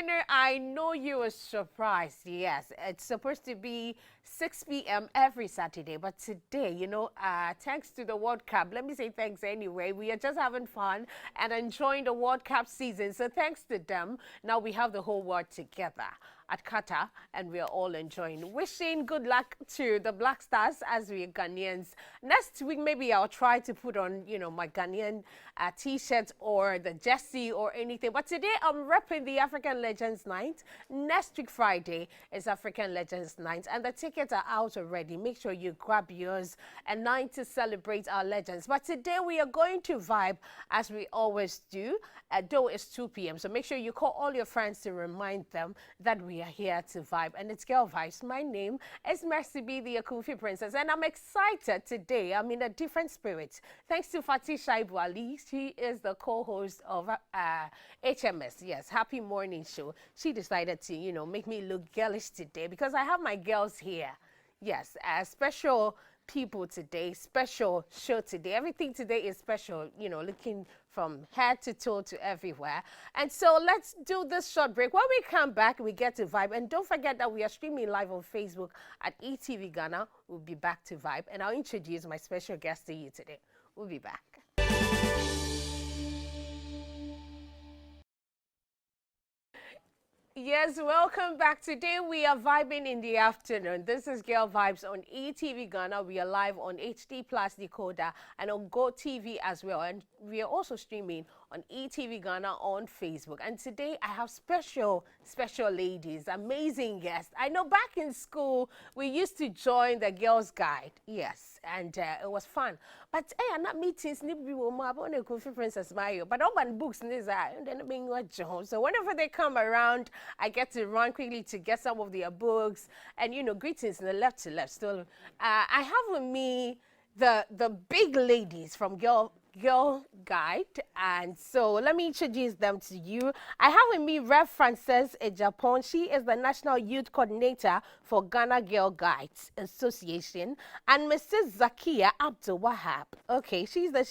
afternoon. I know you were surprised. Yes, it's supposed to be 6 p.m. every Saturday, but today, thanks to the World Cup, let me say thanks anyway. We are just having fun and enjoying the World Cup season. So thanks to them, now we have the whole world together at Qatar, and we are all enjoying. Wishing good luck to the Black Stars as we are Ghanaians. Next week, maybe I'll try to put on, my Ghanaian t-shirt or the jersey or anything. But today, I'm repping the African Legends Night. Next week, Friday, is African Legends Night, and the tickets are out already. Make sure you grab yours. A night to celebrate our legends. But today, we are going to vibe as we always do. Though it's 2 p.m. So make sure you call all your friends to remind them that we are here to vibe. And it's Girl Vibes. My name is Mercy B, the Akufi Princess. And I'm excited today. I'm in a different spirit. Thanks to Fatih Shaibu Ali. She is the co-host of HMS. Yes, Happy Morning Show. She decided to, make me look girlish today because I have my girls here. Yes, special people today, special show today. Everything today is special, looking from head to toe to everywhere. And so let's do this short break. When we come back, we get to vibe. And don't forget that we are streaming live on Facebook at ETV Ghana. We'll be back to vibe. And I'll introduce my special guest to you today. We'll be back. Yes, welcome back. Today we are vibing in the afternoon. This is Girl Vibes on ETV Ghana. We are live on HD Plus Decoder and on Go TV as well. And we are also streaming on ETV Ghana on Facebook. And today I have special ladies, amazing guests. I know back in school we used to join the Girls Guide. Yes, and it was fun. But hey, I'm not meetings. Princess Mario. But all my books, so whenever they come around, I get to run quickly to get some of their books and greetings in the left to left. Still, I have with me the big ladies from Girl Guide, and so let me introduce them to you. I have with me Rev Frances Ejapon. She is the National Youth Coordinator for Ghana Girl Guides Association, and Mrs. Zakia Abdul Wahab. Okay, she's the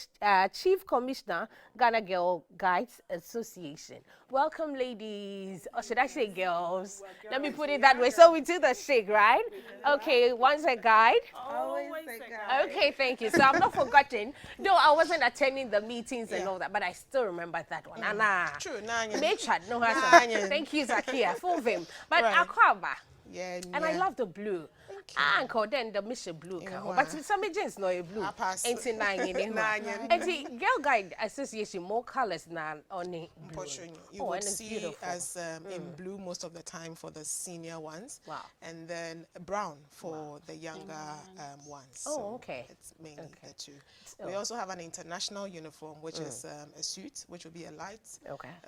Chief Commissioner, Ghana Girl Guides Association. Welcome, ladies. Or should I say girls? Let me put it that way. So we do the shake, right? Okay, one's a guide. Always a guide. Okay, thank you. So I'm not forgotten, though I wasn't attending the meetings and all that, but I still remember that one. True, Nanya. Nature, no Nanya. Thank you, Zakia, full vim. But Right. Akwaba. Yeah, And I love the blue. Uncle, then the mission blue. But some agents know a blue. I pass. 89 in it. Nanya. And the Girl Guide Association, more colors than only blue. You would and it's see beautiful. as in blue most of the time for the senior ones. Wow. And then brown for the younger ones. Oh, So okay. It's mainly the two. Oh. We also have an international uniform, which is a suit, which will be a light,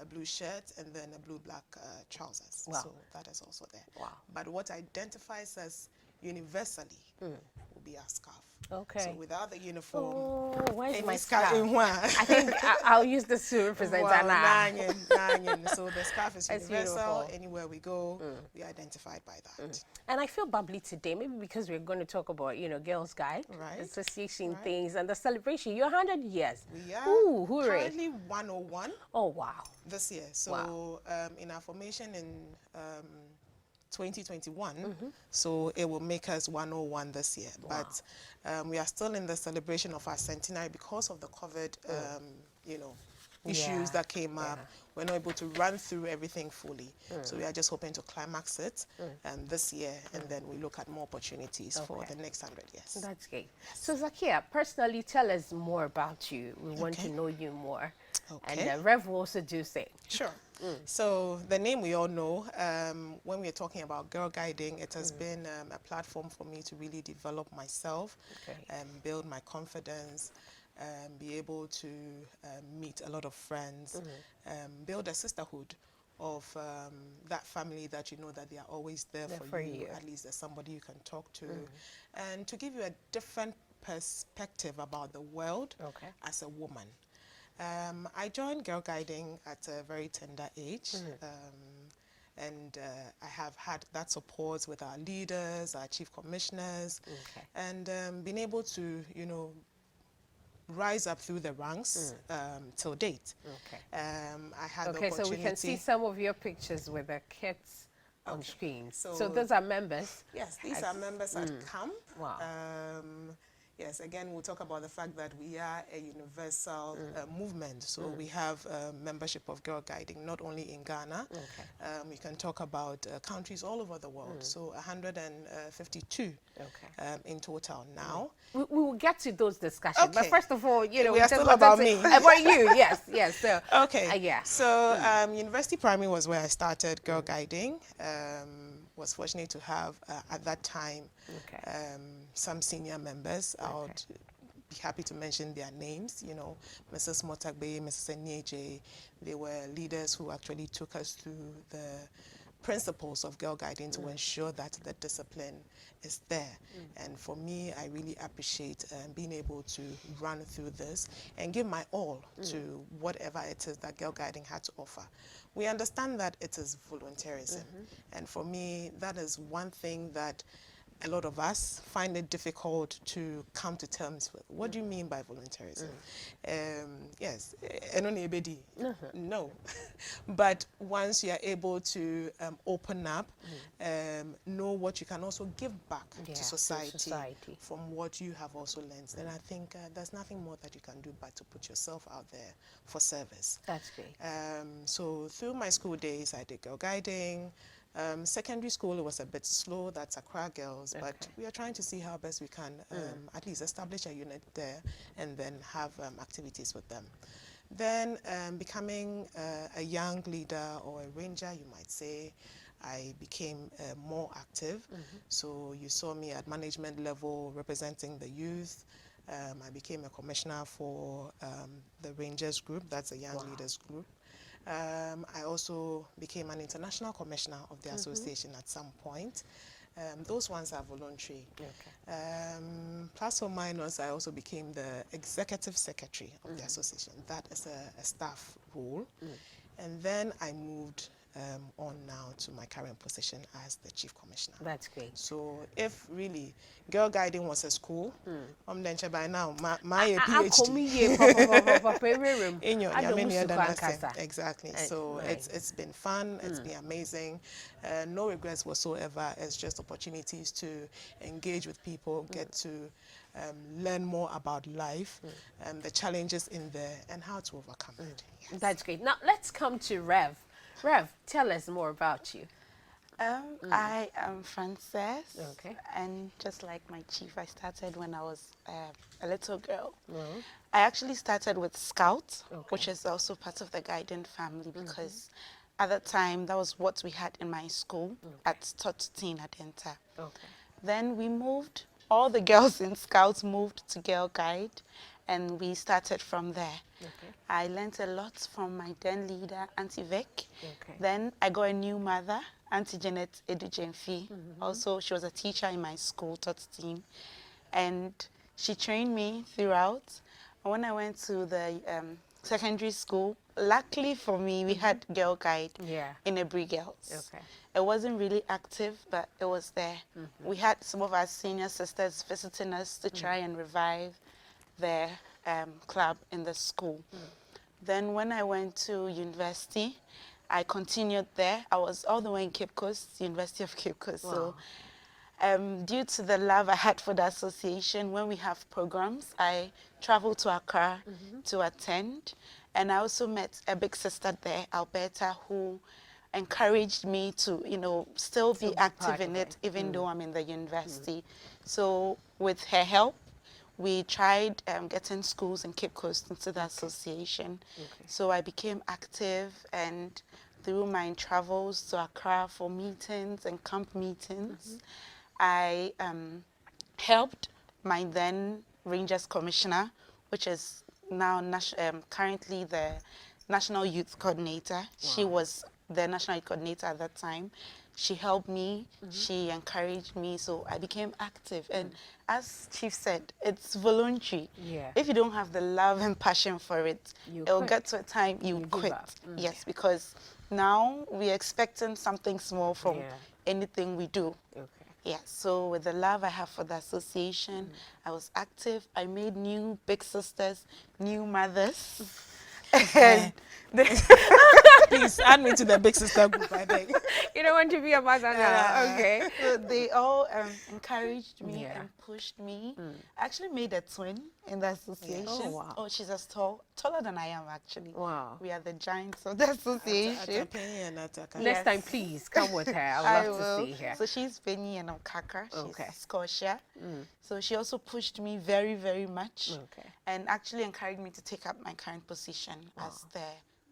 a blue shirt, and then a blue-black trousers. Wow. So that is also there. Wow. But what identifies us universally will be our scarf. Okay. So without the uniform, Oh, where's any my scarf scarf? in one. I think I'll use this to represent Anna. Nine. So the scarf is It's universal. beautiful. Anywhere we go, we are identified by that. And I feel bubbly today, maybe because we're going to talk about, Girls Guide Right. Association things and the celebration. You're 100 years. We are Ooh, hooray. currently 101 Oh, wow. this year. So in our formation in 2021, so it will make us 101 this year. Wow. But we are still in the celebration of our centenary because of the COVID, issues that came up. We're not able to run through everything fully. So we are just hoping to climax it this year, and then we look at more opportunities for the next 100 years. That's great. So, Zakia, personally, tell us more about you. We want to know you more. Okay. And Rev will also do same. Sure. So the name we all know, when we're talking about girl guiding, it has been a platform for me to really develop myself, build my confidence, be able to meet a lot of friends, build a sisterhood of that family that you know that they are always there for you. At least there's somebody you can talk to, and to give you a different perspective about the world as a woman. I joined Girl Guiding at a very tender age, and I have had that support with our leaders, our chief commissioners, and been able to, rise up through the ranks till date. Okay. I had the Okay, so opportunity. we can see some of your pictures with the kids on screen. So So those are members? Yes, these are members at CAM. Wow. Yes, again, we'll talk about the fact that we are a universal movement. So we have membership of Girl Guiding, not only in Ghana. Okay. We can talk about countries all over the world. So 152 in total now. We will get to those discussions. But Okay. first of all, you know, We we are just still wanted about to- me. About you, yes, yes. So, Okay. yeah. So University Primary was where I started Girl Guiding. Was fortunate to have at that time some senior members. I would be happy to mention their names. You know, Mrs. Motagbe, Mrs. Enieje. They were leaders who actually took us through the principles of Girl Guiding to ensure that the discipline is there. And for me, I really appreciate being able to run through this and give my all to whatever it is that Girl Guiding had to offer. We understand that it is volunteerism. And for me, that is one thing that a lot of us find it difficult to come to terms with. What do you mean by volunteerism? Yes, no. But once you are able to open up, know what you can also give back Yeah, to to society, society. from what you have also learned, then I think there's nothing more that you can do but to put yourself out there for service. That's great. So through my school days, I did Girl Guiding. Secondary school, it was a bit slow. That's Accra Girls, but we are trying to see how best we can at least establish a unit there and then have activities with them. Then becoming a young leader or a ranger, you might say, I became more active. So you saw me at management level representing the youth. I became a commissioner for the Rangers group, that's a young leaders group. I also became an international commissioner of the association at some point. Those ones are voluntary. Plus or minus, I also became the executive secretary of the association. That is a staff role. And then I moved on now to my current position as the chief commissioner. That's great. So if really Girl Guiding was a school, then by now my PhD. Exactly. So it's been fun. It's been amazing. No regrets whatsoever. It's just opportunities to engage with people, get to learn more about life, the challenges in there, and how to overcome it. Yes. That's great. Now let's come to Rev. Rev, tell us more about you. I am Frances, Okay. and just like my chief, I started when I was a little girl. I actually started with Scouts, which is also part of the Guiding family, because at that time, that was what we had in my school at Totutin Adenta. Then we moved, all the girls in Scouts moved to Girl Guide, and we started from there. I learned a lot from my then leader, Auntie Vic. Then I got a new mother, Auntie Janet Edujemfi. Also, she was a teacher in my school, Totutin, and she trained me throughout. When I went to the secondary school, luckily for me, we had Girl Guide in Ebri Girls. It wasn't really active, but it was there. We had some of our senior sisters visiting us to try and revive their club in the school. Then when I went to university, I continued there. I was all the way in Cape Coast, University of Cape Coast. So due to the love I had for the association, when we have programs, I travel to Accra to attend. And I also met a big sister there, Alberta, who encouraged me to, you know, still be active in it, even though I'm in the university. So with her help, we tried getting schools in Cape Coast into the association. So I became active, and through my travels to Accra for meetings and camp meetings, I helped my then Rangers Commissioner, which is now currently the National Youth Coordinator. She was the National Youth Coordinator at that time. She helped me, she encouraged me, so I became active. And as Chief said, it's voluntary. If you don't have the love and passion for it, it'll get to a time you quit. Yes, because now we're expecting something small from anything we do. Yeah, so with the love I have for the association, I was active. I made new big sisters, new mothers. And Please add me to the big sister group, I beg. You don't want to be a mother now. Okay. so they all encouraged me Yeah. and pushed me. I actually made a twin in the association. Oh, wow. Oh, she's as taller than I am actually. Wow. We are the giants of the association. Next time, please come with her. I would love to see her. So she's Penny and I'm Kaka. She's Okay. Scotia. So she also pushed me very, very much. Okay. And actually encouraged me to take up my current position as the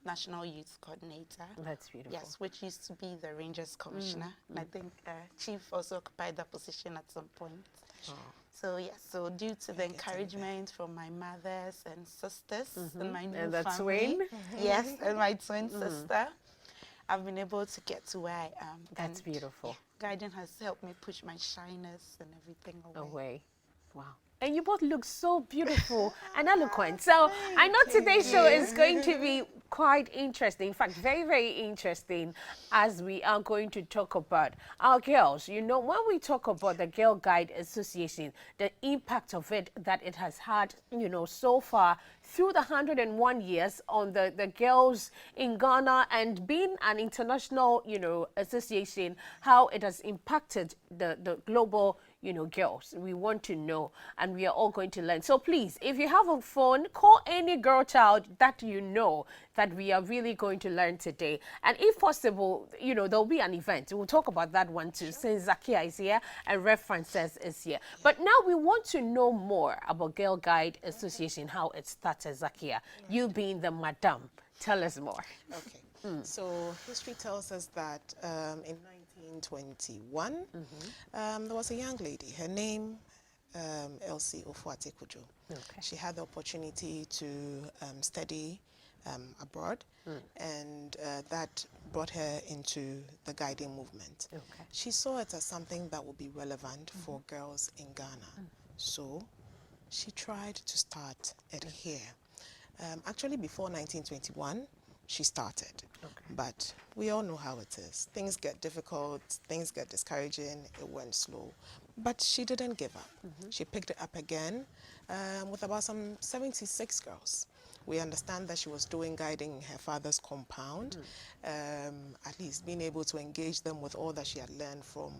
National Youth Coordinator. That's beautiful. Yes, which used to be the Rangers Commissioner. And I think Chief also occupied that position at some point. So yes, so due to the encouragement from my mothers and sisters and my new And the family, twin. yes, and my twin sister, I've been able to get to where I am. That's And, beautiful. yeah, Guiding has helped me push my shyness and everything away. Away. Wow. And you both look so beautiful and eloquent. So I know today's show is going to be quite interesting. In fact, very, very interesting, as we are going to talk about our girls. You know, when we talk about the Girl Guide Association, the impact of it that it has had, you know, so far through the 101 years on the girls in Ghana, and being an international, you know, association, how it has impacted the global, you know, girls. We want to know, and we are all going to learn. So please, if you have a phone, call any girl child that you know that we are really going to learn today. And if possible, you know, there'll be an event. We'll talk about that one too, since Zakia is here and References is here. But now we want to know more about Girl Guide Association, how it started, Zakia. You being the madam, tell us more. Okay. So history tells us that in 1921, there was a young lady. Her name, Elsie Ofuate Kujo. Okay. She had the opportunity to study abroad, and that brought her into the guiding movement. Okay. She saw it as something that would be relevant for girls in Ghana. So she tried to start it here. Actually, before 1921, she started. Okay. But we all know how it is. Things get difficult, things get discouraging, it went slow. But she didn't give up. She picked it up again with about some 76 girls. We understand that she was doing guiding in her father's compound, at least being able to engage them with all that she had learned from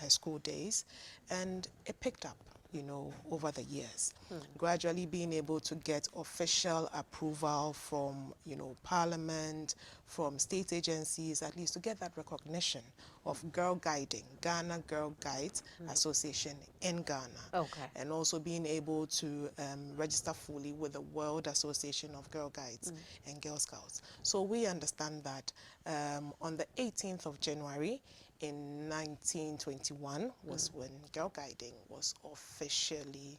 her school days. And it picked up, you know, over the years. Gradually being able to get official approval from, you know, Parliament, from state agencies, at least to get that recognition of girl guiding, Ghana Girl Guides Association in Ghana. Okay. And also being able to register fully with the World Association of Girl Guides and Girl Scouts. So we understand that on the 18th of January, in 1921 was when Girl Guiding was officially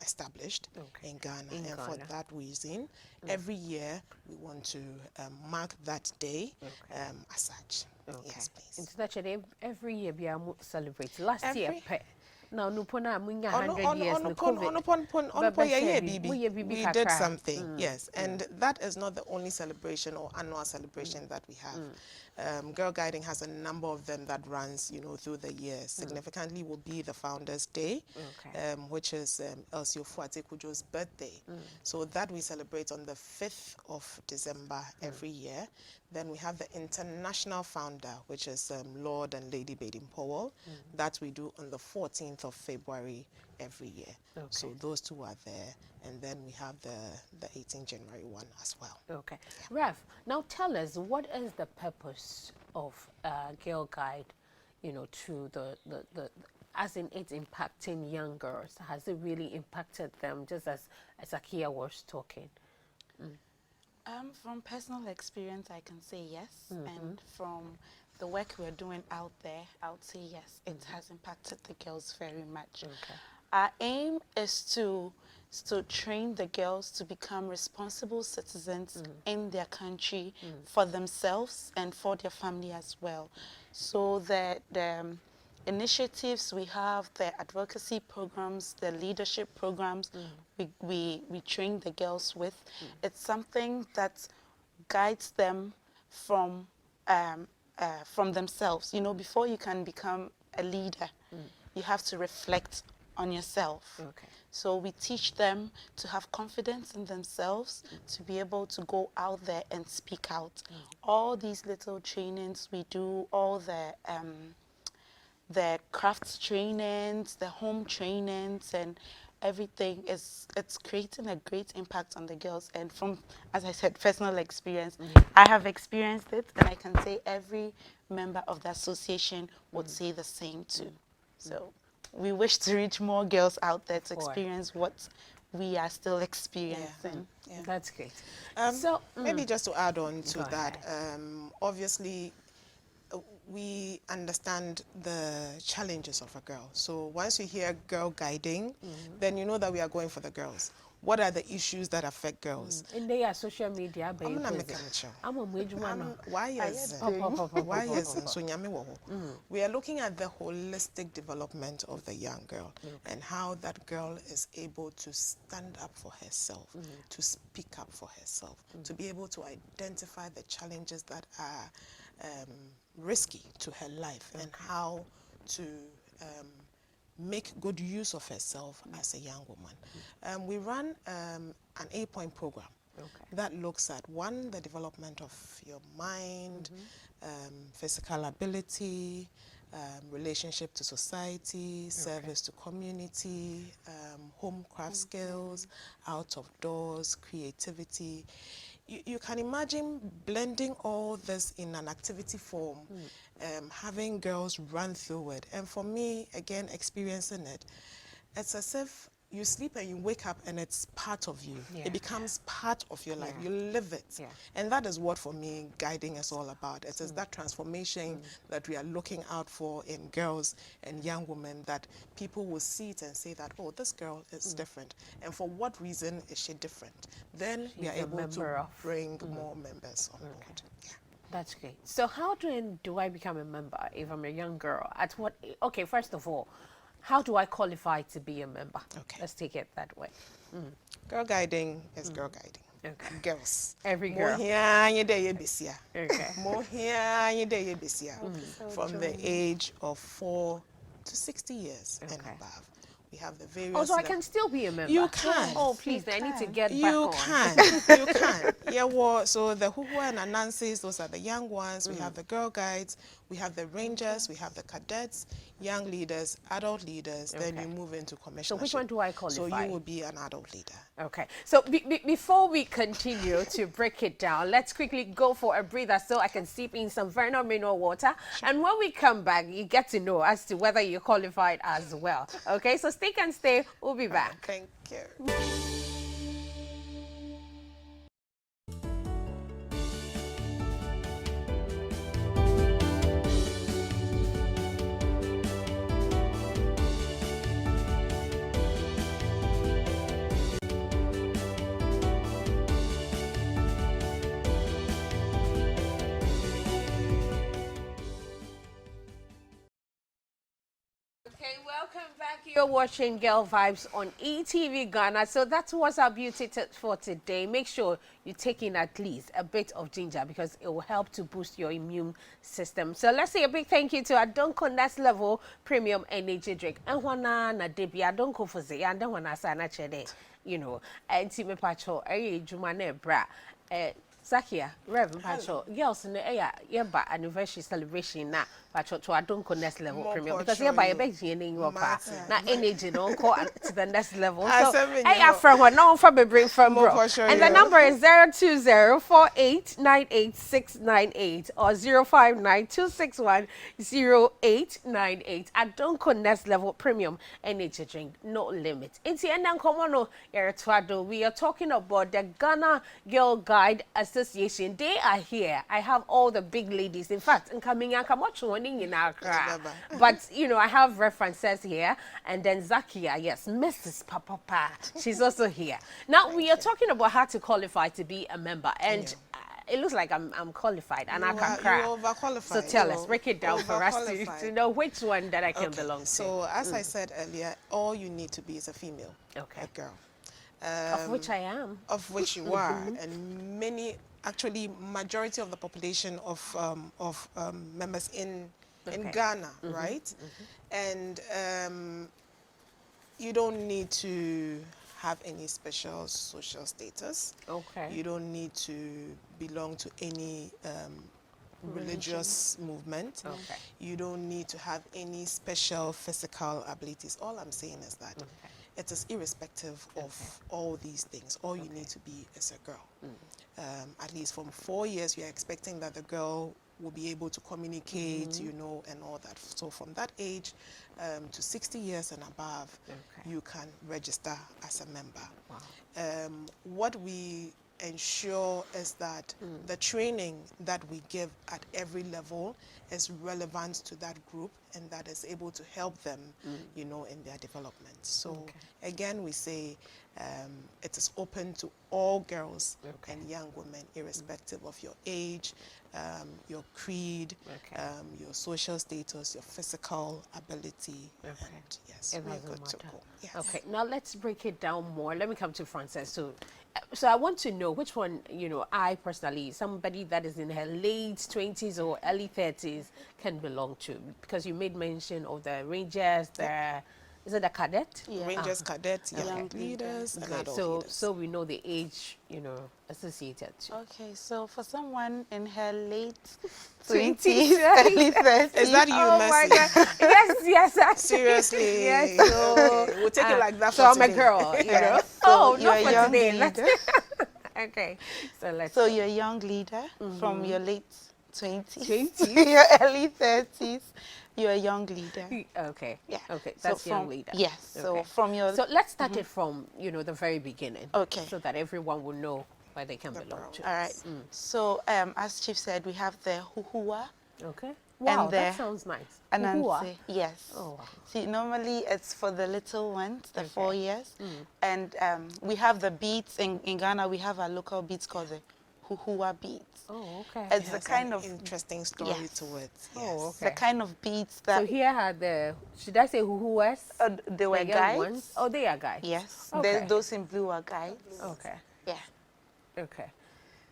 established in Ghana. For that reason, every year we want to mark that day as such. Okay. Yes, please. It's actually every year we are celebrating. Last year, Every- now Nupona Munya On 100 years. we did something, yes, and that is not the only celebration or annual celebration that we have. Girl Guiding has a number of them that runs, you know, through the year. Significantly will be the Founders Day, which is Elsie Ofuate Kujo's birthday. So that we celebrate on the 5th of December every year. Then we have the International Founder, which is Lord and Lady Baden-Powell. That we do on the 14th of February every year. Okay. So those two are there. And then we have the 18th January one as well. Okay. Rev, now tell us, what is the purpose of Girl Guide, you know, to the as in it's impacting young girls? Has it really impacted them, just as Akia was talking? From personal experience, I can say yes. And from the work we're doing out there, I would say yes. It has impacted the girls very much. Okay. Our aim is to train the girls to become responsible citizens in their country for themselves and for their family as well. So the initiatives we have, the advocacy programs, the leadership programs we train the girls with, it's something that guides them from themselves. You know, before you can become a leader, you have to reflect on yourself. Okay. So we teach them to have confidence in themselves, to be able to go out there and speak out. All these little trainings we do, all the crafts trainings, the home trainings, and everything it's creating a great impact on the girls. And from, as I said, personal experience, I have experienced it, and I can say every member of the association would say the same too. So we wish to reach more girls out there to experience what we are still experiencing. Yeah. That's great. So maybe just to add on to Go that, obviously we understand the challenges of a girl. So once you hear girl guiding, then you know that we are going for the girls. What are the issues that affect girls? And they are social media. I'm not making a show. I'm a major one. Why is so we are looking at the holistic development of the young girl and how that girl is able to stand up for herself, to speak up for herself, to be able to identify the challenges that are risky to her life and how to make good use of herself as a young woman. We run an 8-point program that looks at, one, the development of your mind, physical ability, relationship to society, service to community, home craft skills, out of doors, creativity. You can imagine blending all this in an activity form, having girls run through it. And for me, again, experiencing it, it's as if you sleep and you wake up and it's part of you. Yeah. It becomes part of your life. You live it. Yeah. And that is what, for me, guiding is all about. It is that transformation that we are looking out for in girls and young women, that people will see it and say that, oh, this girl is different. And for what reason is she different? Then we are She's a able member to of- bring more members on board. Yeah. That's great. So how do I become a member if I'm a young girl? At what? Okay, first of all, how do I qualify to be a member? Okay. Let's take it that way. Girl guiding is girl guiding. Okay. Girls. Every More girl. here, you there, you be here. Okay. More here, you there, you be here. From the age of 4 to 60 years and Okay. above. We have the various. Oh, so I can still be a member? You can. Oh, please, I need to get back You on. can. You can. Yeah, well, so the Huhua and Anansis, those are the young ones. We have the girl guides. We have the rangers. We have the cadets, young leaders, adult leaders. Then Okay. you move into commissionership. So which one do I So qualify? you will be an adult leader. Okay, so before we continue to break it down, let's quickly go for a breather so I can sip in some Vernon mineral water. And when we come back, you get to know as to whether you're qualified as well. Okay, so stick and stay. We'll be back. Thank you. Okay, welcome back. You're watching Girl Vibes on ETV Ghana. So that's what's our beauty tip for today. Make sure you take in at least a bit of ginger because it will help to boost your immune system. So let's say a big thank you to Adonko Next Level Premium Energy Drink. And wana na debi Adonko for say and then wana sana chede, you know, and Timmy Pacho, Jumane Bra. Zakia, Rev, Pacho, girls in the air, yeba anniversary celebration na Pacho to Adonko Next Level More Premium because Pacho, you're by a you. big in your pa. Martin. Na energy don't go to the next level. I So, said, hey, you know. from one now from a bring from More bro. Pacho, And the you. number is 02048988698 or 05926108898. Adonko Next Level Premium Energy Drink, no limit. It's the end and come on, we are talking about the Ghana Girl Guide Association. They are here. I have all the big ladies. In fact, in coming out, come watch one in Accra. But you know, I have references here, and then Zakia, yes, Mrs. Papa, she's also here. Now we are talking about how to qualify to be a member, and it looks like I'm qualified, and I can cry. You're overqualified. So tell You're us, break it down for us overqualified. to know which one that I can Okay, belong to. So as I said earlier, all you need to be is a female, Okay. a girl. Of which I am. Of which you are, and many, actually, majority of the population of members in in Okay. Ghana, right? And you don't need to have any special social status. Okay. You don't need to belong to any religious movement. Okay. You don't need to have any special physical abilities. All I'm saying is that Okay. it is irrespective of all these things. All you need to be is a girl. At least from 4 years, you're expecting that the girl will be able to communicate, you know, and all that. So from that age to 60 years and above, Okay. you can register as a member. Wow. What we ensure is that the training that we give at every level is relevant to that group and that is able to help them, you know, in their development. So again, we say it is open to all girls and young women, irrespective of your age, your creed, your social status, your physical ability. And yes, It we're doesn't good to matter. go. Yes. Okay, now let's break it down more. Let me come to Frances. So I want to know which one, you know, I personally, somebody that is in her late 20s or early 30s can belong to, because you made mention of the Rangers, is it the cadet? Yeah. Rangers, cadets, young Young leaders, and Good. adult So, leaders. so we know the age, you know, associated to. Okay, so for someone in her late 20s, 20s, right? early 30s. Is that you, Oh my Mercy? God! Yes, yes, actually. Seriously? Yes. So Okay, we'll take it like that so for I'm a today. girl, you know. Yes, Oh, so you're not a for young today. Let's leader. okay. So let's. So you're a young leader from your late 20s, 20s. your early 30s. You're a young leader. Okay. Yeah. Okay. So That's young from- leader. yes, so Okay. from your- So let's start it from, you know, the very beginning. Okay. So that everyone will know where they can belong to. All right. So as Chief said, we have the huhua, Okay. Wow, that the sounds nice. ananse. Uhua. Yes. Oh, wow. See, normally it's for the little ones, the 4 Okay. years. And we have the beads in Ghana. We have our local beads called the huhua beads. Oh, okay. It's It the has kind an of interesting story Yes. to it. Oh, Yes. okay. the kind of beads that So here are the, should I say who's? they were the young guides. ones? Oh, they are guides. Yes. Okay. Those in blue are guides. Okay. Yeah. Okay.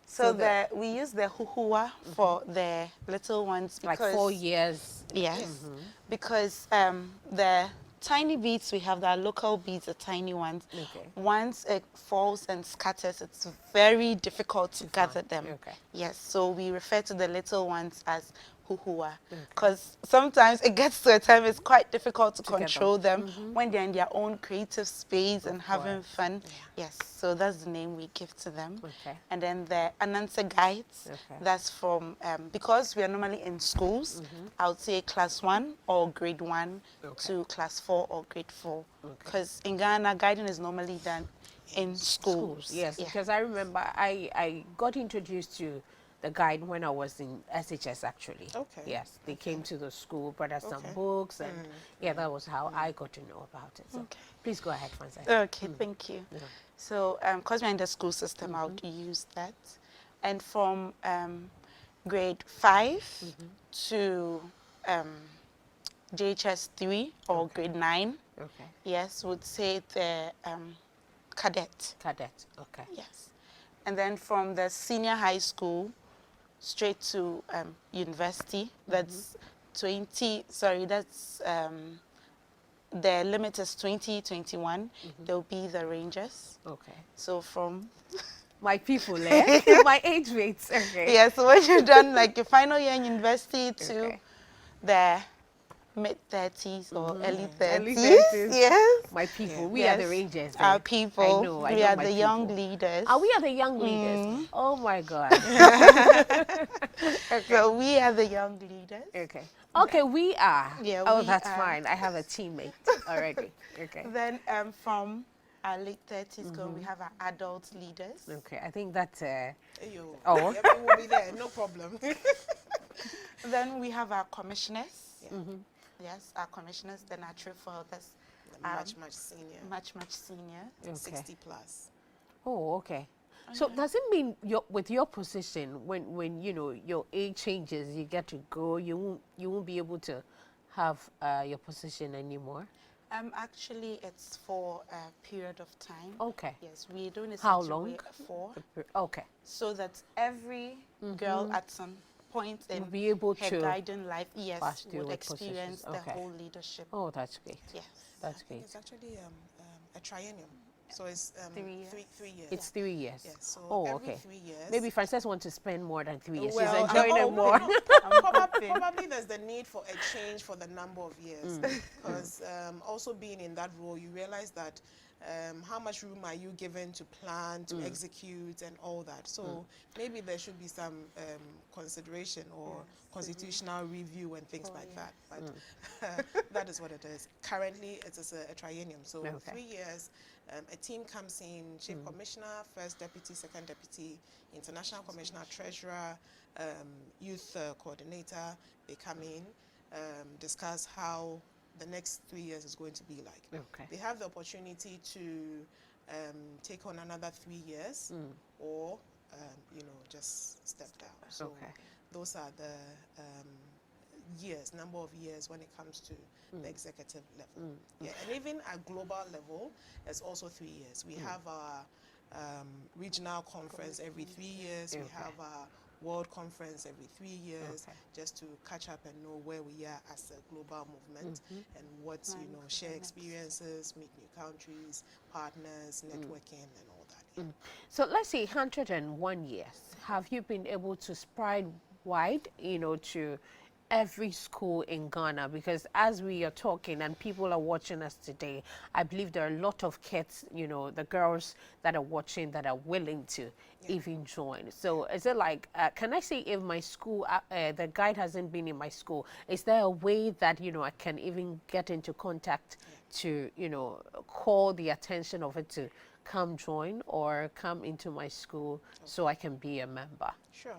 So, So we use the huhua for the little ones Like because 4 years. Yes, because the tiny beads we have, the local beads, the tiny ones. Okay. Once it falls and scatters, it's very difficult to gather find. them. Okay. Yes, so we refer to the little ones as huhua, because sometimes it gets to a time it's quite difficult to get them. control them when they're in their own creative space and having course. fun. Yes, so that's the name we give to them. Okay. And then the Anansa guides, Okay. that's from, because we are normally in schools, I would say class 1 or grade 1 to class 4 or grade 4. Because in Ghana, guiding is normally done in schools. Yes, Yeah. because I remember I got introduced to the guide when I was in SHS actually. Okay. Yes, they came to the school, brought us some Okay. books, and yeah, that was how I got to know about it. So Okay. please go ahead, Frances. Okay, thank you. So, because we're in the school system, I would use that. And from grade 5 to JHS 3 or grade 9, Okay. yes, would say the cadet. Cadet. Okay. Yes. And then from the senior high school straight to university, that's 20, sorry, that's the limit is 2021. There'll be the Rangers. Okay. So from, My people, eh? My age mates. Okay. yeah, so when you've done like your final year in university to Okay. the mid-30s or early 30s. Early 30s. Yes. My people. We are the Yes. Rangers. Our eh? people. I know. I we know are my the young people. leaders. Ah, we are the young leaders. Oh my God. So we are the young leaders. Okay. Okay, we are. Yeah, Oh, we that's are. fine. I have a teammate already. Okay. Then from our late 30s going, we have our adult leaders. Okay. I think that's. Ayo. Oh. Yeah, we will be there, no problem. Then we have our commissioners. Yes, our commissioners. Then our triple that's much senior. much senior. 60 plus. Oh, okay. So does it mean with your position, when you know your age changes, you get to go, you won't be able to have your position anymore? Actually, it's for a period of time. Okay. Yes, we don't How essentially long? wait for, Okay. so that every girl at some point in be able her to guiding life, yes, pursue would with experience positions. the Okay. whole leadership. Oh, that's great. Yes. That's I think great. it's actually a triennium. So it's 3 years. three years. It's 3 years. Yes. So Oh, every okay. 3 years. Maybe Frances wants to spend more than 3 years. Well, She's enjoying it more. Probably there's the need for a change for the number of years. Because also being in that role, you realize that how much room are you given to plan, to execute, and all that. So maybe there should be some consideration or constitutional review and things like that. But that is what it is. Currently, it is a triennium. So Okay. 3 years, a team comes in, chief commissioner, first deputy, second deputy, international commissioner, treasurer, youth coordinator. They come in, discuss how the next 3 years is going to be like. Okay. They have the opportunity to take on another 3 years or, just step down. So Okay. those are the years, number of years when it comes to the executive level. Yeah, and even at global level, it's also 3 years. We have our regional conference every 3 years. We Okay. have our world conference every 3 years, Okay. just to catch up and know where we are as a global movement and what, share experiences, meet new countries, partners, networking, and all that. Yeah. So let's say 101 years. Have you been able to spread wide, to every school in Ghana? Because as we are talking and people are watching us today, I believe there are a lot of kids, the girls that are watching that are willing to even join. So is it like, can I say if my school, the guide hasn't been in my school, is there a way that, I can even get into contact to, call the attention of it to come join or come into my school so I can be a member? Sure.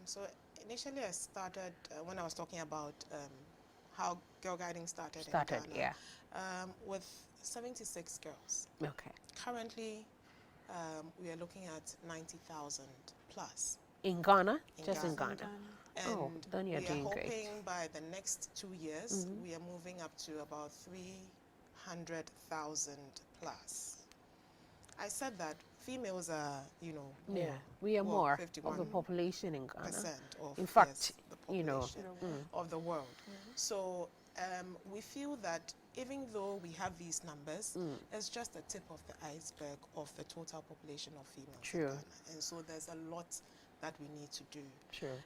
So initially I started, when I was talking about how Girl Guiding started in Ghana, with 76 girls. Okay. Currently, we are looking at 90,000 plus. In Ghana? In Just in Ghana. Ghana. And Oh, then you're we are doing hoping great. by the next 2 years, we are moving up to about 300,000 plus. I said that females are, more, Yeah, we are more of 51 the population in Ghana. of, In fact, yes, the population of the world. So we feel that even though we have these numbers, it's just the tip of the iceberg of the total population of females in True. Ghana. And so there's a lot that we need to do. True.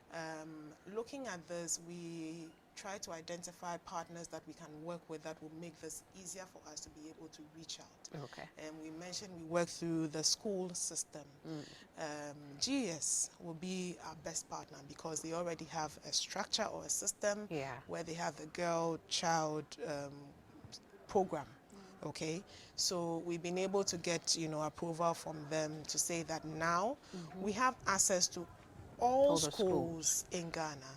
Looking at this, we try to identify partners that we can work with that will make this easier for us to be able to reach out. Okay. And we mentioned we work through the school system. GES will be our best partner because they already have a structure or a system where they have the girl-child program. Okay, so we've been able to get approval from them to say that now we have access to all the schools in Ghana.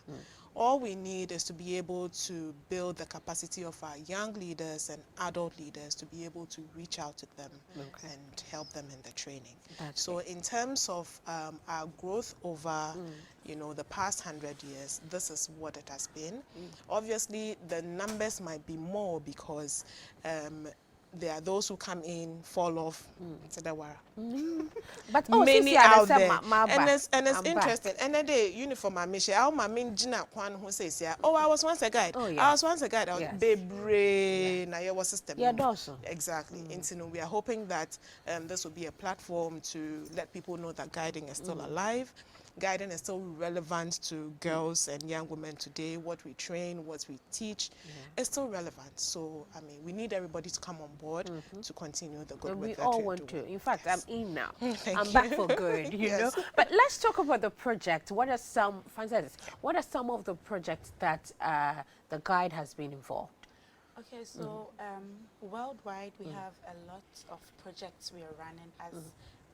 All we need is to be able to build the capacity of our young leaders and adult leaders to be able to reach out to them and help them in the training. So in terms of our growth over the past 100 years, this is what it has been. Obviously, the numbers might be more because there are those who come in, fall off, But many out there, and it's I'm interesting. And then the uniform I mentioned, I was once a guide. Oh, yes. I was once a guide. I was Yes. baby, na your system. Yeah, also. Exactly. And so we are hoping that this will be a platform to let people know that guiding is still alive. Guiding is still relevant to girls and young women today. What we train, what we teach, is still relevant. So, I mean, we need everybody to come on board to continue the good And work we that all we're want doing. to. In fact, Yes. I'm in now. Thank I'm you. back for good, you know. But let's talk about the project. What are some, Frances, what are some of the projects that the guide has been involved? Okay, so worldwide we have a lot of projects we are running as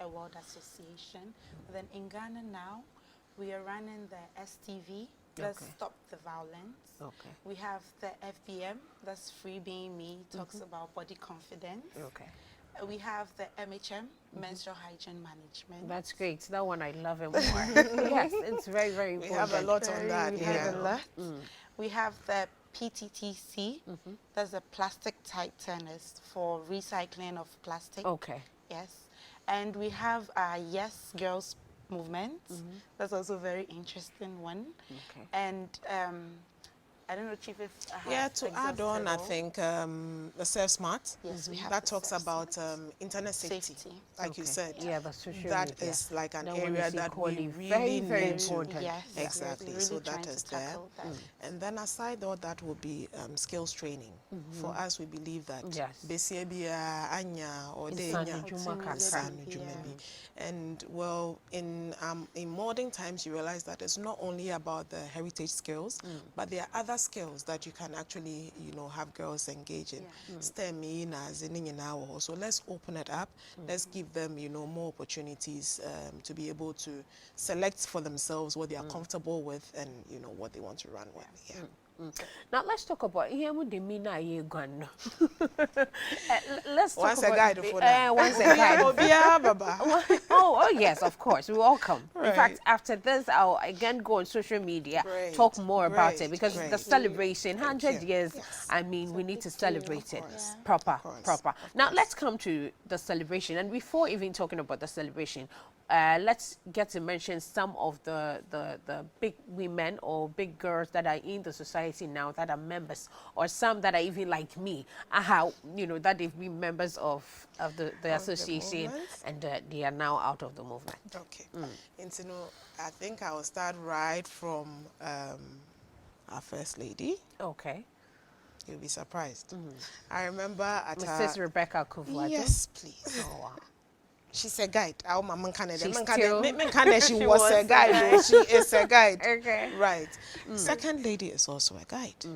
a world association. But then in Ghana now, we are running the STV, that's Stop the Violence. Okay. We have the FBM, that's Free Being Me, talks about body confidence. Okay. We have the MHM, Menstrual Hygiene Management. That's great. That one I love it more. Yes, it's very, very We important. have a lot on that. We Yeah. have a lot. We have the PTTC, that's the plastic type tennis for recycling of plastic. Okay. Yes. And we have Yes Girls movement. That's also a very interesting one. Okay. And I don't know, Chief, if I have Yeah, to add on, I exhausted all. think the Self Smart, Yes, we have that the talks Self about Smart. internet safety. Safety. Like you Okay. said, Yeah, the social that media. is like an That one area is that we equally really very need to. important. Yes, Yeah. Exactly. we're So really that trying is to there. tackle that. And then aside all that will be skills training. For us, we believe that Yes. besia bia anya or Insani denya juma kakra. insani juma bi. And well, in modern times, you realize that it's not only about the heritage skills, but there are other skills that you can actually, have girls engage in. STEM, so let's open it up. Let's give them, more opportunities to be able to select for themselves what they are comfortable with and, what they want to run with. Yeah. Now let's talk about let's talk Once a about guide for that. once a guide. Obia, Baba. Oh yes, of course, we welcome. In Right. fact, after this, I'll again go on social media, Great, talk more about it great, because the great. celebration, Thank 100 you. years. Yes. I mean, we need to celebrate it course. proper, course, proper. of Now course. let's come to the celebration, and before even talking about the celebration, let's get to mention some of the big women or big girls that are in the society now that are members, or some that are even like me, that they've been members of the association movement? and they are now out of the movement. Okay. And I think I will start right from our First Lady. Okay. You'll be surprised. I remember at Mrs. Rebecca Kufuor. Yes, please. Oh, wow. She's a guide. She's still- She was a guide. Though. She is a guide. Okay. Right. Second Lady is also a guide.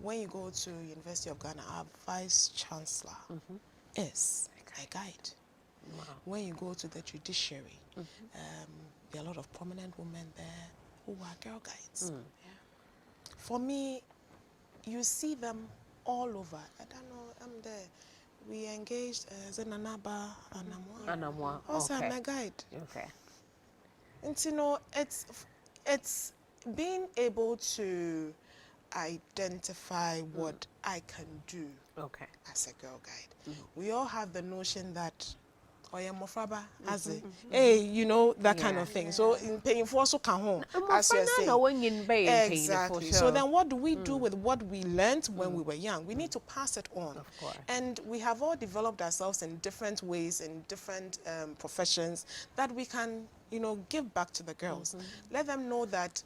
When you go to University of Ghana, our Vice Chancellor is a guide. Wow. When you go to the judiciary, there are a lot of prominent women there who are girl guides. For me, you see them all over. I don't know, I'm there. We engaged Zenanaba Anamwa. Also, Okay. I'm a guide. Okay. And it's being able to identify what I can do Okay. as a girl guide. We all have the notion that Oyamofraba as a hey, that kind of thing. So in paying for also come home, as you're saying. Exactly. So then what do we do with what we learned when we were young? We need to pass it on. Of course. And we have all developed ourselves in different ways, in different professions that we can, give back to the girls. Let them know that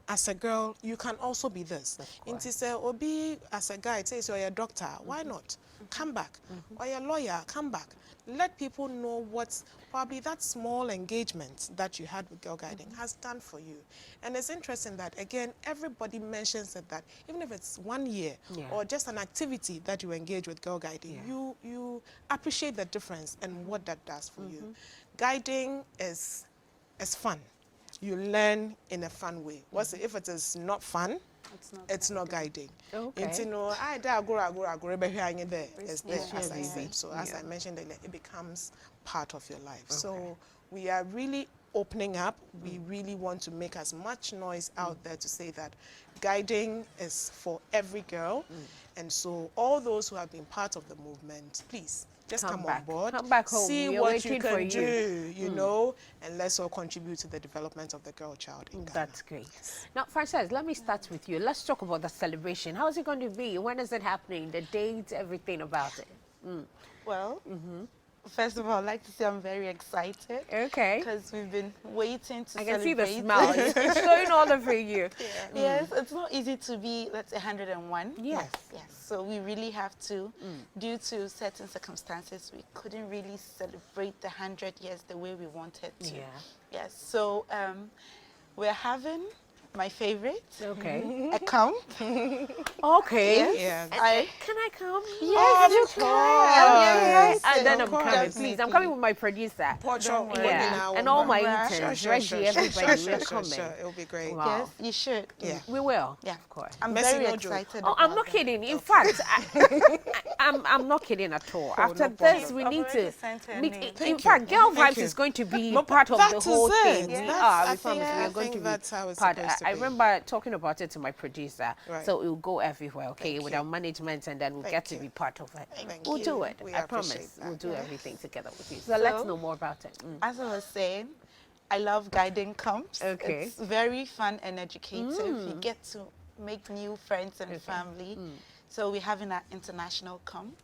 as a girl, you can also be this. Inti say, Obi, as a guy, it says you're a doctor. Why not? Come back. Or you're a lawyer, come back. Let people know what probably that small engagement that you had with girl guiding has done for you. And it's interesting that, again, everybody mentions that even if it's 1 year or just an activity that you engage with girl guiding, you appreciate the difference and what that does for you. Guiding is fun. You learn in a fun way. If it is not fun, it's not guiding. Okay. It's, as I said. So as I mentioned earlier, it becomes part of your life. So we are really opening up. We really want to make as much noise out there to say that guiding is for every girl. And so all those who have been part of the movement, please, just come on board. Come back home. See We are what you waiting for can you. do, and let's all contribute to the development of the girl child in Ghana. That's great. Now, Frances, let me start with you. Let's talk about the celebration. How is it going to be? When is it happening? The dates, everything about it. Well, first of all, I'd like to say I'm very excited. Okay. Because we've been waiting to I can celebrate. see the smile. It's showing all over you. Yes, it's not easy to be, let's say, 101. Yes. Yes. So we really have to, due to certain circumstances, we couldn't really celebrate the 100 years the way we wanted to. Yeah. Yes. So we're having my favorite. Okay. A camp. Okay. Yes. Can I come? Yes, you can. And then I'm Of course. coming, please. I'm coming with my producer. Yeah. And all my interns. Reggie, everybody, we're coming. It'll be great. Wow. Yes, you should. Yeah. We will. Yeah. Of course. I'm Mercy, very no joke. excited. Oh, I'm about not that. kidding. In fact, I'm not kidding at all. After no this, problem. we I've need already to sent her meet. name. In Thank fact, you. Girl Thank Vibes you. is going to be No, part of that the is whole it. thing. We That's- are. I We promise. think- We I are going to think be that's how it's part. supposed I remember talking about it to my producer. Right. So it will go everywhere, okay, Thank with you. our management, and then we'll Thank get to you. be part of it. Thank We'll you. do it. We I appreciate promise. that. We'll do Yes. everything together with you. So let's know more about it. As I was saying, I love guiding camps. Okay. It's very fun and educative. You get to make new friends and family. So we're having an international camp.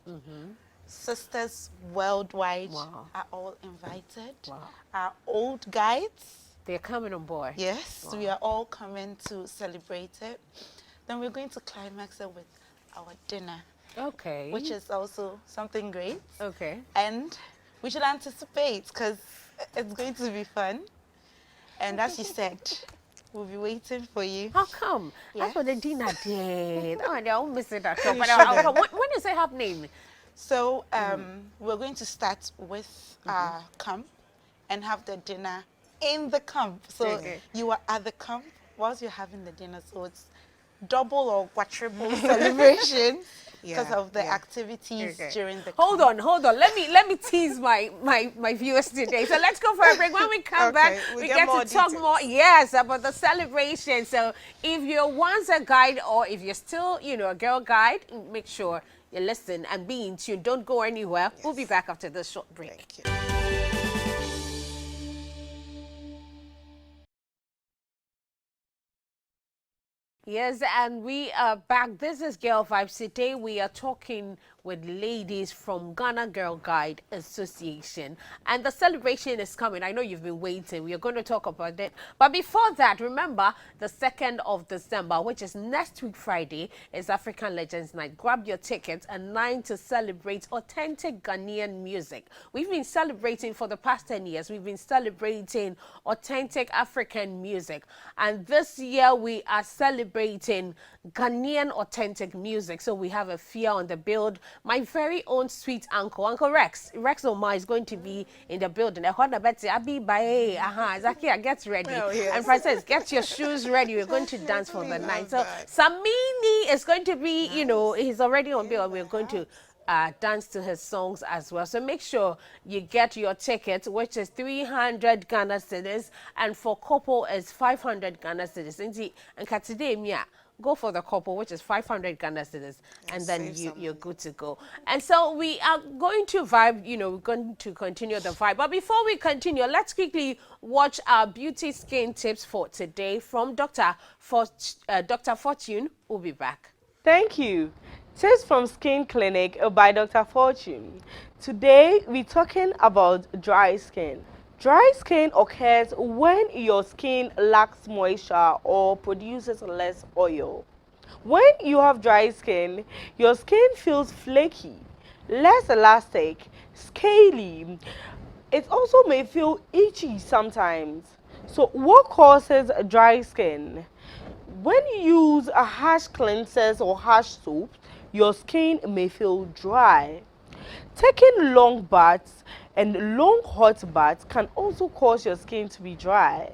Sisters worldwide Wow. are all invited. Wow. Our old guides, They're coming on board. yes, we are all coming to celebrate it. Then we're going to climax it with our dinner, Okay. which is also something great. Okay. And we should anticipate because it's going to be fun. And as you said, we'll be waiting for you. How come? Yes. That's what the dinner did. Oh, they're all missing that. But when is it happening? So we're going to start with our camp and have the dinner in the camp. So Okay. you are at the camp whilst you're having the dinner. So it's double or quadruple celebration because Yeah, of the yeah. activities Okay. during the Hold camp. on. Let me tease my viewers today. So let's go for a break. When we come Okay, back, we we get get more to talk details. more, yes, about the celebration. So if you're once a guide or if you're still, a girl guide, make sure you listen and be in tune. Don't go anywhere. We'll be back after this short break. Thank you. Yes, and we are back. This is Girl Vibes. Today we are talking with ladies from Ghana Girl Guide Association. And the celebration is coming. I know you've been waiting. We are going to talk about it. But before that, remember the 2nd of December, which is next week Friday, is African Legends Night. Grab your tickets at 9 to celebrate authentic Ghanaian music. We've been celebrating for the past 10 years. We've been celebrating authentic African music. And this year we are celebrating Ghanaian authentic music. So we have a fear on the build. My very own sweet Uncle Rex Omar is going to be in the building. Zakia, get ready. Oh, yes. And Frances, get your shoes ready. We're going to dance for the night. So that. Samini is going to be, he's already on bill. We're going to dance to his songs as well. So make sure you get your ticket, which is 300 Ghana cedis, and for couple is 500 Ghana cedis. And today, go for the couple, which is 500 Ghana cedis, and then save you're good to go. And so we are going to vibe, we're going to continue the vibe. But before we continue, let's quickly watch our beauty skin tips for today from Dr. Fortune. We'll be back. Thank you. Tips from Skin Clinic by Dr. Fortune. Today we're talking about dry skin. Dry skin occurs when your skin lacks moisture or produces less oil. When you have dry skin, your skin feels flaky, less elastic, scaly. It also may feel itchy sometimes. So what causes dry skin? When you use a harsh cleansers or harsh soaps, your skin may feel dry. Taking long baths and long hot baths can also cause your skin to be dry.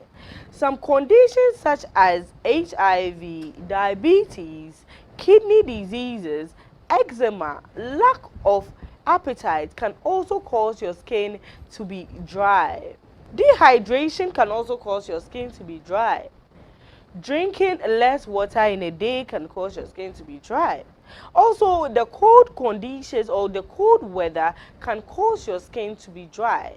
Some conditions such as HIV, diabetes, kidney diseases, eczema, lack of appetite can also cause your skin to be dry. Dehydration can also cause your skin to be dry. Drinking less water in a day can cause your skin to be dry. Also, the cold conditions or the cold weather can cause your skin to be dry.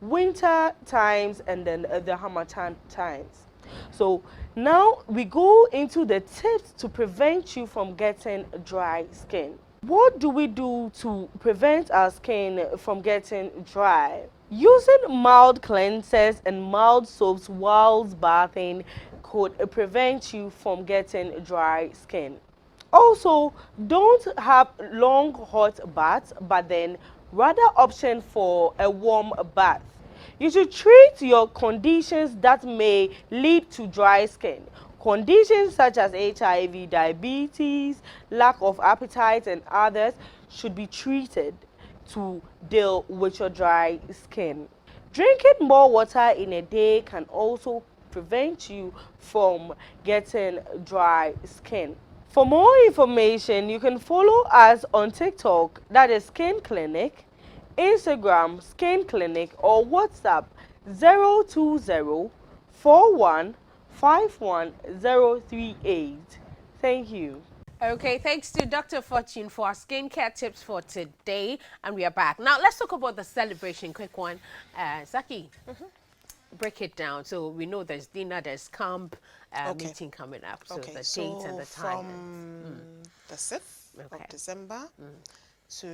Winter times and then the Harmattan times. So now we go into the tips to prevent you from getting dry skin. What do we do to prevent our skin from getting dry? Using mild cleansers and mild soaps whilst bathing could prevent you from getting dry skin. Also, don't have long hot baths, but then rather option for a warm bath. You should treat your conditions that may lead to dry skin. Conditions such as HIV, diabetes, lack of appetite, and others should be treated to deal with your dry skin. Drinking more water in a day can also prevent you from getting dry skin. For more information, you can follow us on TikTok, that is Skin Clinic, Instagram, Skin Clinic, or WhatsApp 020 41 51038. Thank you. Okay, thanks to Dr. Fortune for our skincare tips for today. And we are back. Now, let's talk about the celebration. Quick one. Zaki, break it down. So we know there's dinner, there's camp, Okay. meeting coming up. So Okay, the so dates and the from timings. the 6th Okay. of December to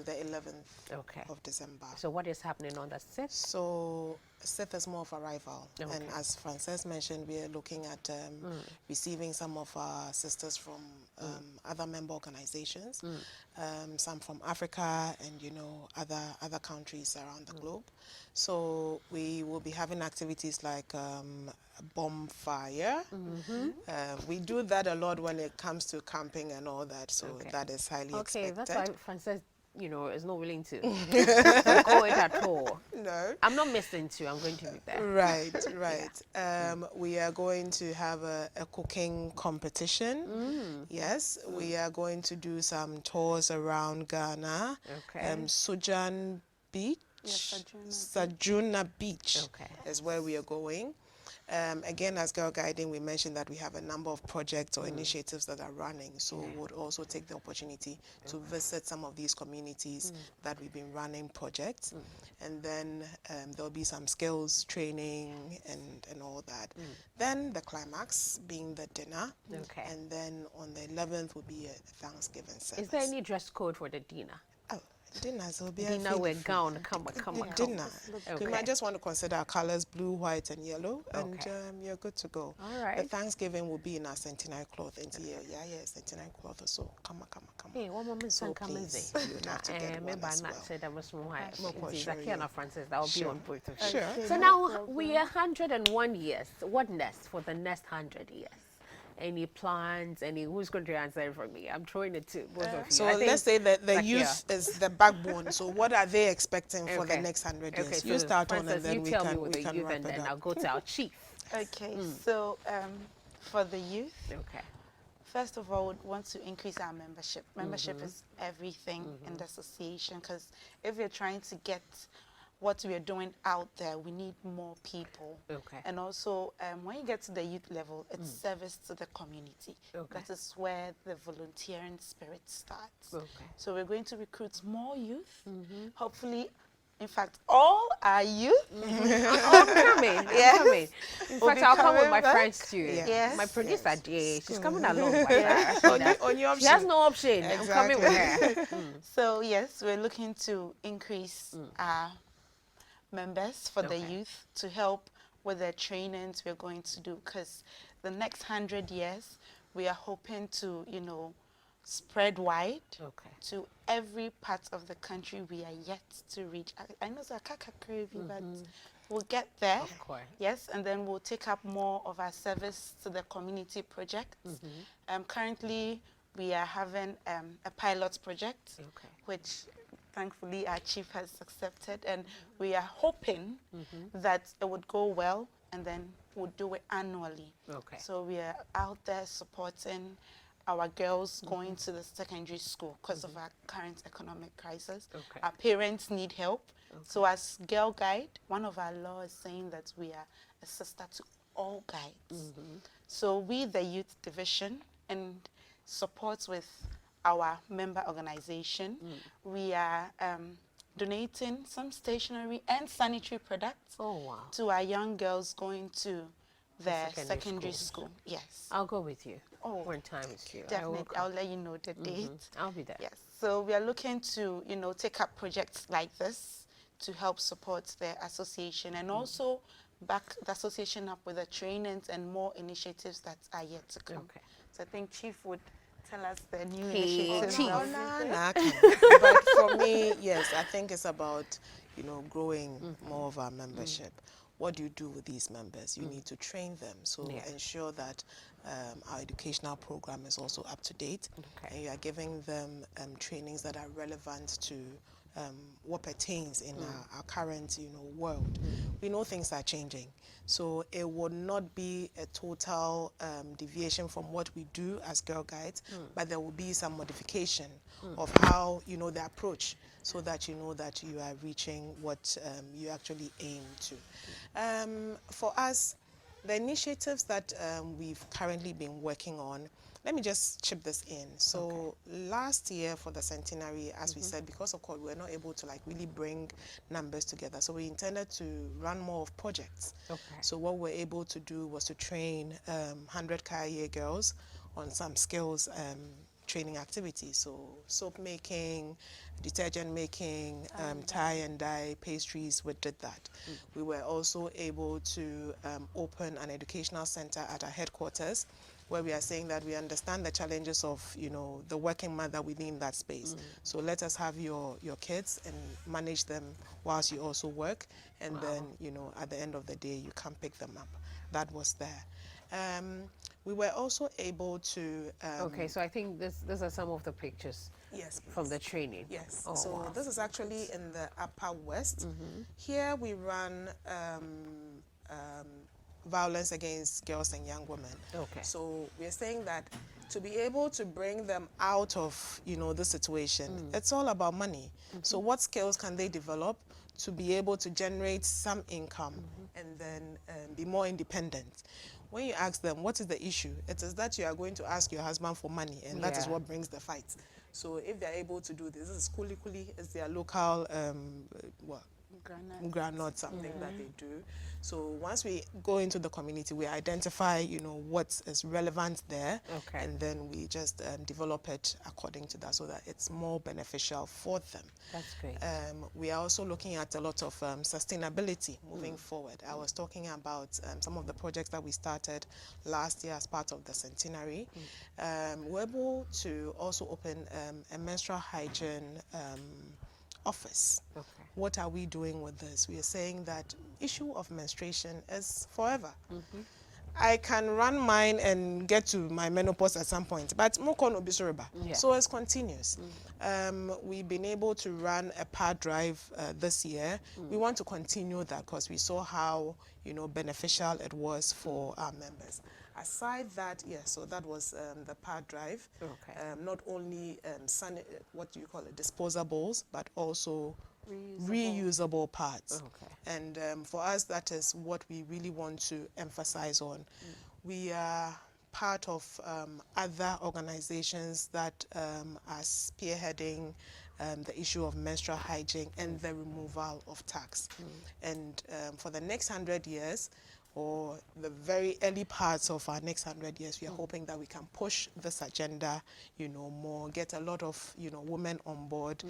the 11th Okay. of December. So what is happening on the 6th? So 6th is more of arrival. Okay. And as Frances mentioned, we are looking at receiving some of our sisters from other member organizations, some from Africa and, you know, other countries around the globe. So we will be having activities like bonfire. We do that a lot when it comes to camping and all that. So Okay. that is highly Okay, expected. that's why Frances, you know, is not willing to go it at all. No. I'm not missing too. I'm going to be there. Right, right. We are going to have a cooking competition. Yes, we are going to do some tours around Ghana. Okay. Sujan Beach. Yes, Sajuna Beach Okay. is where we are going. Again, as Girl Guiding, we mentioned that we have a number of projects or initiatives that are running. So we would also take the opportunity to visit some of these communities that we've been running projects. And then there'll be some skills training and all that. Then the climax being the dinner. Okay. And then on the 11th will be a Thanksgiving service. Is there any dress code for the dinner? Oh, dinners will be a Dinner feel with free. gown, come on. Dinner. Okay. You might just want to consider our colors blue, white, and yellow, and Okay. you're good to go. All The right. Thanksgiving will be in our centenary cloth. Centenary cloth or so. Come on. Hey, one moment, So son, come and please, say. you'd have to get one Maybe as I'm not well. said I was more high. I'll show Zaki you. and Francis, that will be Sure. on both of you. Sure. So now we are 101 years. What next for the next 100 years? Any plans? Who's going to answer it for me? I'm throwing it to both of you. So I think let's say that the Zakia. youth is the backbone. So what are they expecting for the Okay. next 100 Okay, years? so You start on, Francis, and then you we tell me can with the youth, wrap and it then I'll up. go to our chief. Okay, so for the youth, Okay. first of all, we want to increase our membership. Membership is everything in the association, because if we're trying to get what we're doing out there, we need more people. Okay. And also, when you get to the youth level, it's service to the community. Okay. That is where the volunteering spirit starts. Okay. So we're going to recruit more youth. Hopefully, in fact, all our youth. I'm coming. Yes. I'm coming. In We'll fact, be I'll come with coming my back. friends too. Yeah. Yes. My producer, Yes. she's coming along. With On your She has option. no option. I'm coming with her. So yes, we're looking to increase our members for the Okay. youth to help with the trainings we're going to do, because the next 100 years we are hoping to, you know, spread wide Okay. to every part of the country we are yet to reach. I know it's a crazy, but we'll get there. Of course. Yes, and then we'll take up more of our service to the community projects. Currently, we are having a pilot project, Okay. which thankfully our chief has accepted, and we are hoping that it would go well, and then we'll do it annually. Okay. So we are out there supporting our girls going to the secondary school because of our current economic crisis. Okay. Our parents need help. So as Girl Guide, one of our laws is saying that we are a sister to all guides. So we, the youth division, and support with our member organization, we are donating some stationery and sanitary products Oh, wow. to our young girls going to their secondary secondary school. school. Yes. I'll go with you. Oh, when time is due. I will Definitely. come. I'll let you know the date. I'll be there. Yes. So we are looking to, you know, take up projects like this to help support the association and also back the association up with the trainings and more initiatives that are yet to come. Okay. So I think Chief would tell us the new Hey, initiatives. Chief. now. But for me, yes, I think it's about, you know, growing more of our membership. What do you do with these members? You need to train them. So Yeah. ensure that our educational program is also up to date. Okay. And you are giving them trainings that are relevant to what pertains in our current, you know, world. We know things are changing. So it would not be a total deviation from what we do as Girl Guides, but there will be some modification of how, you know, the approach, so that you know that you are reaching what you actually aim to. For us, The initiatives that we've currently been working on, let me just chip this in. So last year for the centenary, as we said, because of COVID, we're not able to like really bring numbers together. So we intended to run more of projects. Okay. So what we're able to do was to train 100 Kaya girls on some skills training activities. So soap making, detergent making, tie and dye, pastries, we did that. We were also able to open an educational center at our headquarters where we are saying that we understand the challenges of, you know, the working mother within that space. So let us have your kids and manage them whilst you also work. And then, you know, at the end of the day, you can pick them up. That was there. We were also able to... Okay, so I think these are some of the pictures Yes, from please. the training. Yes. Oh, So wow. this is actually in the Upper West. Here we run violence against girls and young women. Okay. So we're saying that to be able to bring them out of, you know, the situation, it's all about money. So what skills can they develop to be able to generate some income and then be more independent? When you ask them, what is the issue? It is that you are going to ask your husband for money, and that is Yeah. what brings the fight. So if they're able to do this is Kuli Kuli, it's their local, what? Granite, something that they do. So once we go into the community, we identify, you know, what is relevant there, Okay. and then we just develop it according to that so that it's more beneficial for them. That's great. We are also looking at a lot of sustainability moving forward. I was talking about some of the projects that we started last year as part of the centenary. We're able to also open a menstrual hygiene office. Okay. What are we doing with this? We are saying that issue of menstruation is forever. I can run mine and get to my menopause at some point, but moko no bisoreba. Yeah. So it's continuous. We've been able to run a pad drive this year. We want to continue that because we saw how, you know, beneficial it was for our members. Aside that, yes, so that was the pad drive. Okay. Not only what do you call it, disposables, but also reusable parts. Okay. And for us, that is what we really want to emphasize on. We are part of other organizations that are spearheading the issue of menstrual hygiene and the removal of tax. And for the next 100 years, or the very early parts of our next 100 years, we are hoping that we can push this agenda, you know, more, get a lot of, you know, women on board.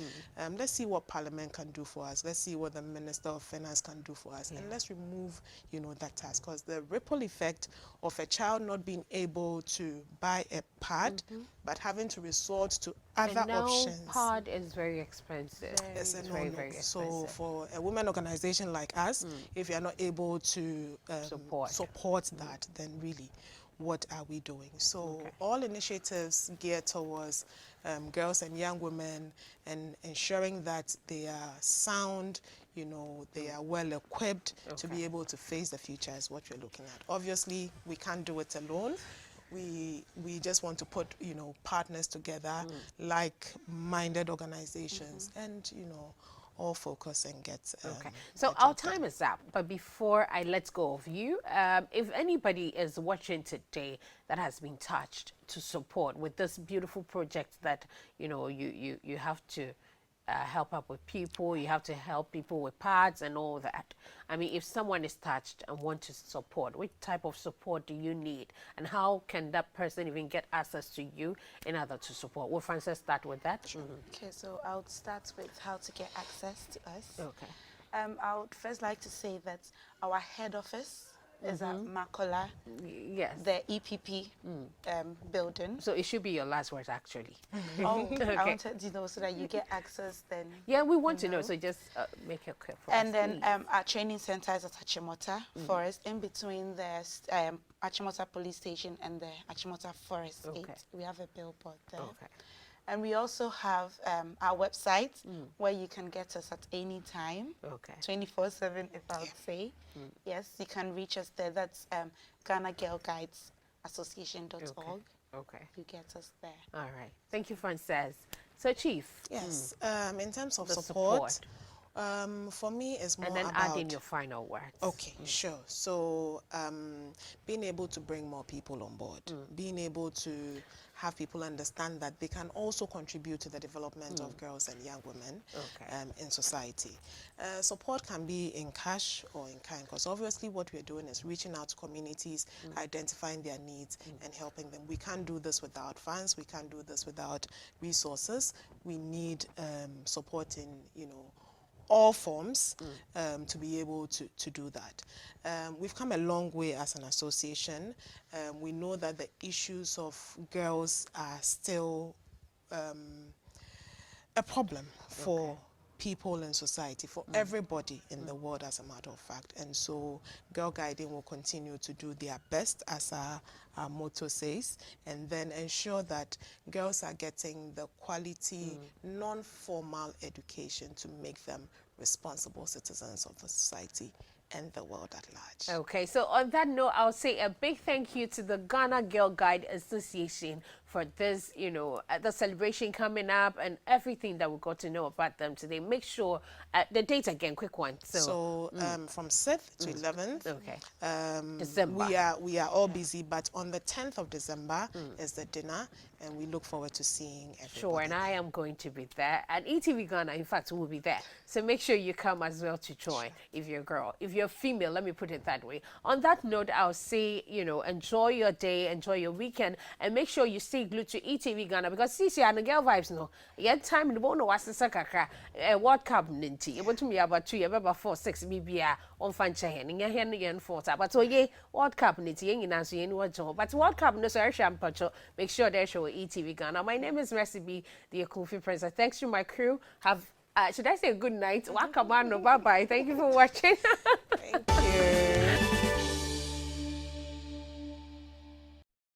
Let's see what Parliament can do for us. Let's see what the Minister of Finance can do for us. And let's remove, you know, that tax, because the ripple effect of a child not being able to buy a pad, but having to resort to other and now options. pod is very expensive. It's a It's no-no. very So expensive. for a women organization like us, if you're not able to support that, then really, what are we doing? So all initiatives geared towards girls and young women and ensuring that they are sound, you know, they are well equipped to be able to face the future is what we're looking at. Obviously, we can't do it alone. We just want to put, you know, partners together, like-minded organizations, and, you know, all focus and get. Okay, so the our job done. time is up. But before I let go of you, if anybody is watching today that has been touched to support with this beautiful project that, you know, you have to help up with people, you have to help people with pads and all that. I mean, if someone is touched and want to support, which type of support do you need? And how can that person even get access to you in order to support? Will Frances start with that? Okay, so I would start with how to get access to us. Okay. I would first like to say that our head office is at Makola, Yes. the EPP building. So it should be your last words, actually. Oh, Okay. I wanted to know so that you get access then. Yeah, we want to know, so just make it clear for us. And then our training center is at Achimota Forest, in between the Achimota Police Station and the Achimota Forest 8. Okay. We have a billboard there. Okay. And we also have our website where you can get us at any time. Okay. 24/7, if I would say. Yes, you can reach us there. That's Ghana Girl Guides Association.org. Okay. You get us there. All right. Thank you, Frances. So, Chief. Yes, in terms of The support, For me, it's more And then about... add in your final words. Okay, sure. So, being able to bring more people on board, being able to have people understand that they can also contribute to the development of girls and young women in society. Support can be in cash or in kind, because obviously what we're doing is reaching out to communities, identifying their needs and helping them. We can't do this without funds. We can't do this without resources. We need support in, all forms to be able to do that. We've come a long way as an association. We know that the issues of girls are still a problem for people in society, for everybody in the world, as a matter of fact. And so Girl Guiding will continue to do their best, as our motto says, and then ensure that girls are getting the quality, non-formal education to make them responsible citizens of the society and the world at large. Okay, so on that note, I'll say a big thank you to the Ghana Girl Guide Association for this, the celebration coming up and everything that we got to know about them today. Make sure, the date again, quick one. So from 6th to 11th, December. we are all busy, but on the 10th of December is the dinner, and we look forward to seeing everybody. Sure, and I am going to be there. And ETV Ghana, in fact, will be there. So make sure you come as well to join if you're a girl. If you're female, let me put it that way. On that note, I'll say, enjoy your day, enjoy your weekend, and make sure you stay glued to ETV Ghana, because see, and the girl vibes, no. Yet time in the bono was the sakaka, World Cup ninty. It to me about 2 years, about 4, 6 BBA on fan chain, in your hand again for that. But so ye, World Cup ninty, in answer, in what job. But World Cup no sir, shampacho, make sure they show ETV Ghana. My name is Recipe, the Kofi Prince. Thanks to my crew. Have should I say good night? Welcome on, bye bye. Thank you for watching. Thank you.